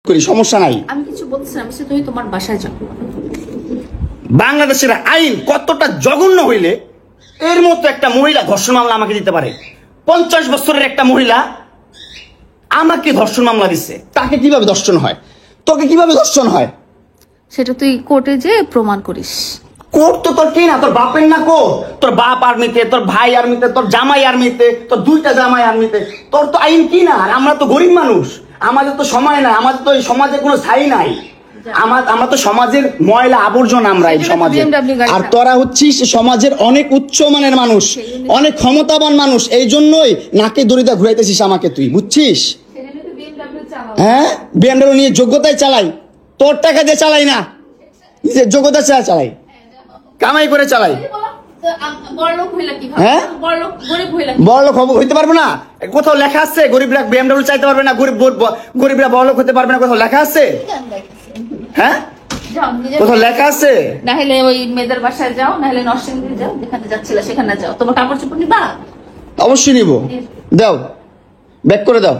করি, সমস্যা নাই। আমি কিছু বলছি না, আমি তুমি তোমার বাসায় যাও। বাংলাদেশের আইন কতটা জঘন্য হইলে এর মতো একটা মহিলা ধর্ষণ মামলা আমাকে দিতে পারে? 50 বছরের একটা মহিলা আমাকে ধর্ষণ মামলা দিচ্ছে। তাকে কিভাবে ধর্ষণ হয়? তোকে কিভাবে ধর্ষণ হয়? সেটা তুই কোর্টে যে প্রমাণ করিস। কোর্ট তো তোর কে না, তোর বাপের না কোর্ট? তোর বাপ আর্মিতে, তোর ভাই আর্মিতে, তোর জামাই আর্মিতে, তোর দুইটা জামাই আর্মিতে। তোর তো আইন কি না? আর আমরা তো গরিব মানুষ, আমাদের তো সময় নাই, আমাদের তো এই সমাজে কোনো ছাই নাই। আমরা তো সমাজের ময়লা আবর্জনা, আমরা এই সমাজে। আর তোরা হচ্ছিস সমাজের অনেক উচ্চ মানের মানুষ, অনেক ক্ষমতাবান মানুষ, এই জন্যই নাকে দড়িটা ঘুরাইতেছিস আমাকে, তুই বুঝছিস? হ্যাঁ, বিএমডব্লিউ নিয়ে যোগ্যতায় চালাই, তোর টাকা দিয়ে চালাই না, নিজের যোগ্যতা চালাই, কামাই করে চালাই। হ্যাঁ, বড়লোক হইতে পারবো না? কোথাও লেখা আছে গরিবরা বিএমডব্লিউ চাইতে পারবে না, গরিবরা বড়লোক হতে পারবে না? কোথাও লেখা আছে? হ্যাঁ, কোথাও লেখা আছে? না হলে ওই মেয়েদের বাসায় যাও, না হলে নরসিংদী যাও, যেখানে যাচ্ছিলে সেখানে যাও। তোমার কাপড় চোপড় নিবা? অবশ্যই নিব। দাও, ব্যাক করে দাও।